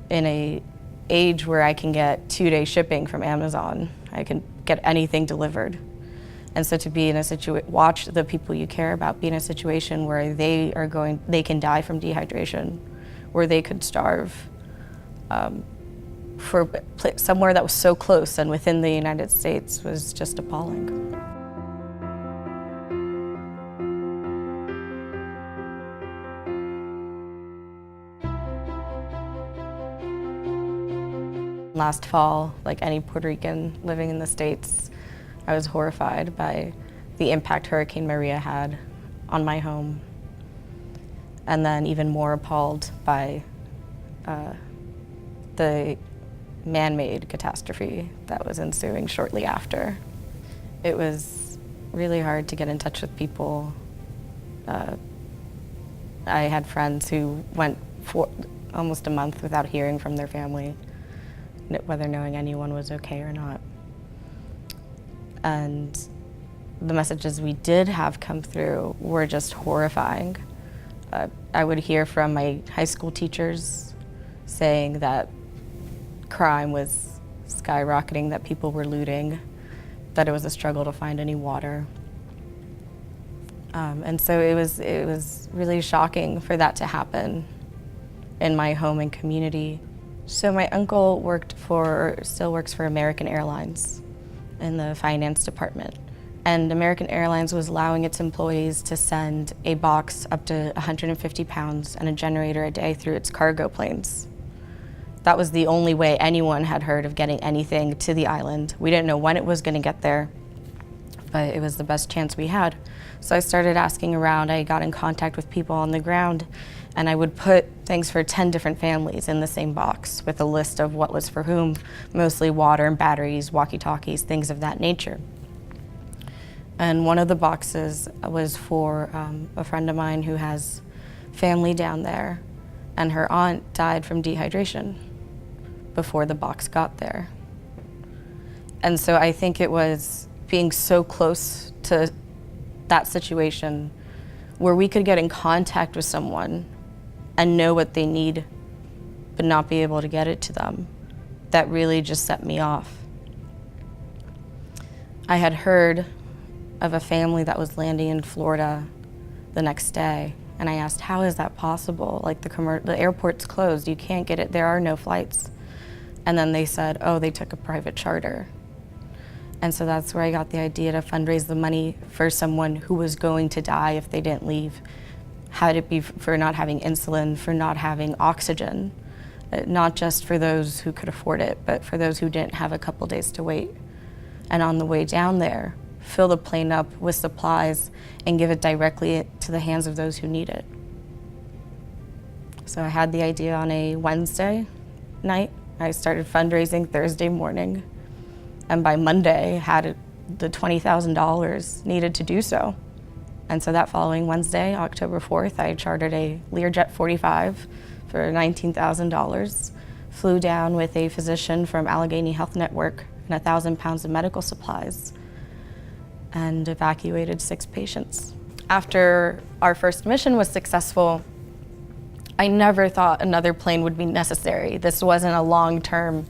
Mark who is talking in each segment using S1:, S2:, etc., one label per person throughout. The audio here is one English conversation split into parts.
S1: in a age where I can get 2-day shipping from Amazon. I can get anything delivered. And so to be in a situation, watch the people you care about be in a situation where they can die from dehydration, where they could starve, for somewhere that was so close and within the United States was just appalling. Last fall, like any Puerto Rican living in the States, I was horrified by the impact Hurricane Maria had on my home, and then even more appalled by the man-made catastrophe that was ensuing shortly after. It was really hard to get in touch with people. I had friends who went for almost a month without hearing from their family, whether knowing anyone was okay or not. And the messages we did have come through were just horrifying. I would hear from my high school teachers saying that crime was skyrocketing, that people were looting, that it was a struggle to find any water. And so it was really shocking for that to happen in my home and community. So my uncle still works for American Airlines in the finance department. And American Airlines was allowing its employees to send a box up to 150 pounds and a generator a day through its cargo planes. That was the only way anyone had heard of getting anything to the island. We didn't know when it was going to get there, but it was the best chance we had. So I started asking around. I got in contact with people on the ground, and I would put things for 10 different families in the same box with a list of what was for whom, mostly water and batteries, walkie-talkies, things of that nature. And one of the boxes was for a friend of mine who has family down there, and her aunt died from dehydration before the box got there. And so I think it was being so close to that situation where we could get in contact with someone and know what they need, but not be able to get it to them, that really just set me off. I had heard of a family that was landing in Florida the next day, and I asked, how is that possible? Like the airport's closed, you can't get it, there are no flights. And then they said, oh, they took a private charter. And so that's where I got the idea to fundraise the money for someone who was going to die if they didn't leave. Had it be for not having insulin, for not having oxygen, not just for those who could afford it, but for those who didn't have a couple days to wait. And on the way down there, fill the plane up with supplies and give it directly to the hands of those who need it. So I had the idea on a Wednesday night. I started fundraising Thursday morning, and by Monday had the $20,000 needed to do so. And so that following Wednesday, October 4th, I chartered a Learjet 45 for $19,000, flew down with a physician from Allegheny Health Network and 1,000 pounds of medical supplies, and evacuated 6 patients. After our first mission was successful, I never thought another plane would be necessary. This wasn't a long-term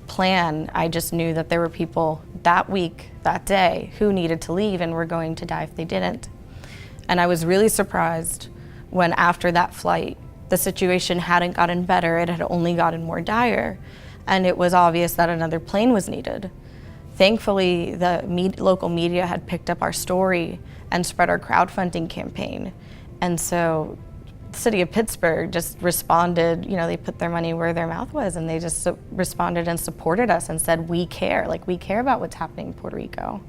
S1: plan. I just knew that there were people that week, that day, who needed to leave and were going to die if they didn't. And I was really surprised when after that flight, the situation hadn't gotten better, it had only gotten more dire. And it was obvious that another plane was needed. Thankfully, the local media had picked up our story and spread our crowdfunding campaign. And so the city of Pittsburgh just responded, they put their money where their mouth was, and they just responded and supported us and said, we care about what's happening in Puerto Rico.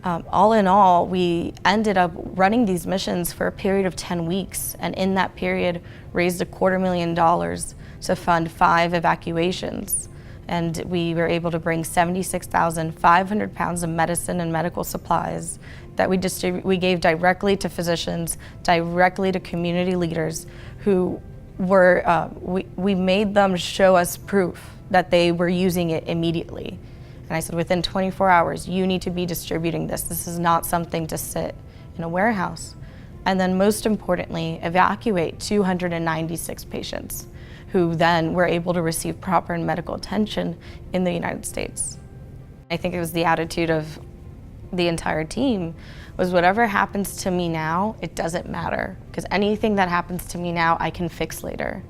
S1: All in all, we ended up running these missions for a period of 10 weeks, and in that period raised $250,000 to fund 5 evacuations. And we were able to bring 76,500 pounds of medicine and medical supplies that we gave directly to physicians, directly to community leaders who were, we made them show us proof that they were using it immediately. And I said, within 24 hours, you need to be distributing this. This is not something to sit in a warehouse. And then most importantly, evacuate 296 patients who then were able to receive proper medical attention in the United States. I think it was the attitude of the entire team was whatever happens to me now, it doesn't matter, because anything that happens to me now, I can fix later.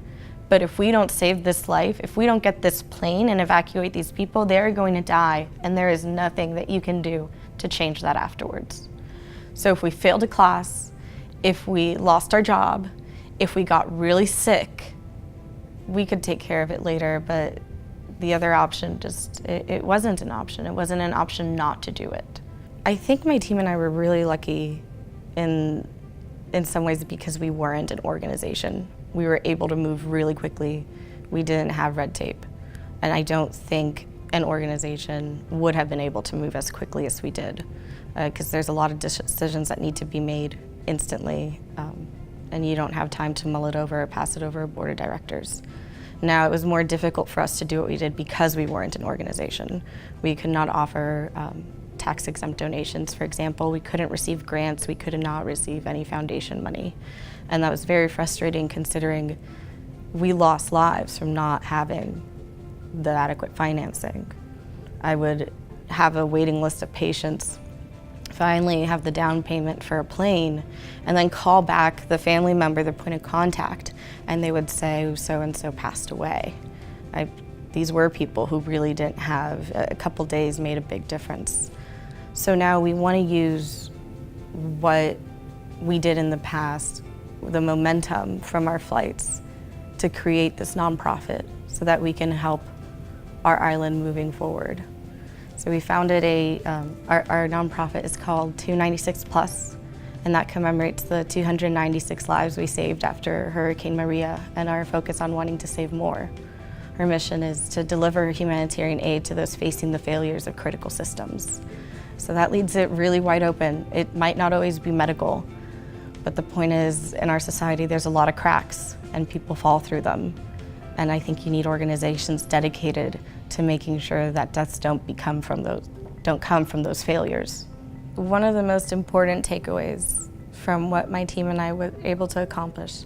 S1: But if we don't save this life, if we don't get this plane and evacuate these people, they're going to die, and there is nothing that you can do to change that afterwards. So if we failed a class, if we lost our job, if we got really sick, we could take care of it later, but the other option it wasn't an option. It wasn't an option not to do it. I think my team and I were really lucky in some ways because we weren't an organization. We were able to move really quickly. We didn't have red tape. And I don't think an organization would have been able to move as quickly as we did, because there's a lot of decisions that need to be made instantly, and you don't have time to mull it over or pass it over a board of directors. Now, it was more difficult for us to do what we did because we weren't an organization. We could not offer tax-exempt donations, for example. We couldn't receive grants. We could not receive any foundation money. And that was very frustrating considering we lost lives from not having the adequate financing. I would have a waiting list of patients, finally have the down payment for a plane, and then call back the family member, the point of contact, and they would say, so-and-so passed away. These were people who really didn't have, a couple days made a big difference. So now we want to use what we did in the past, the momentum from our flights, to create this nonprofit so that we can help our island moving forward. So we founded our nonprofit is called 296 Plus, and that commemorates the 296 lives we saved after Hurricane Maria and our focus on wanting to save more. Our mission is to deliver humanitarian aid to those facing the failures of critical systems. So that leaves it really wide open. It might not always be medical, but the point is, in our society, there's a lot of cracks and people fall through them. And I think you need organizations dedicated to making sure that deaths don't come from those failures. One of the most important takeaways from what my team and I were able to accomplish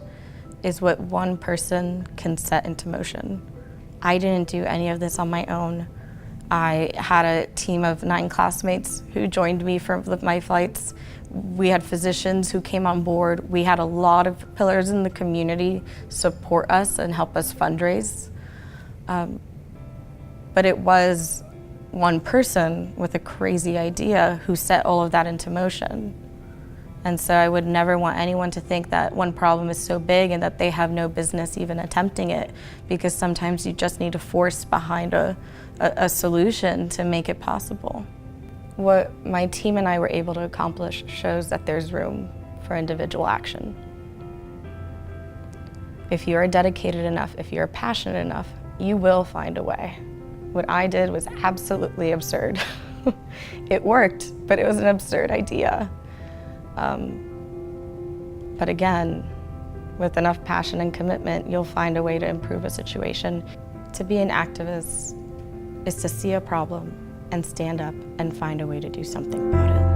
S1: is what one person can set into motion. I didn't do any of this on my own. I had a team of 9 classmates who joined me for my flights. We had physicians who came on board. We had a lot of pillars in the community support us and help us fundraise. But it was one person with a crazy idea who set all of that into motion. And so I would never want anyone to think that one problem is so big and that they have no business even attempting it, because sometimes you just need a force behind a solution to make it possible. What my team and I were able to accomplish shows that there's room for individual action. If you are dedicated enough, if you're passionate enough, you will find a way. What I did was absolutely absurd. It worked, but it was an absurd idea. But again, with enough passion and commitment, you'll find a way to improve a situation. To be an activist is to see a problem and stand up and find a way to do something about it.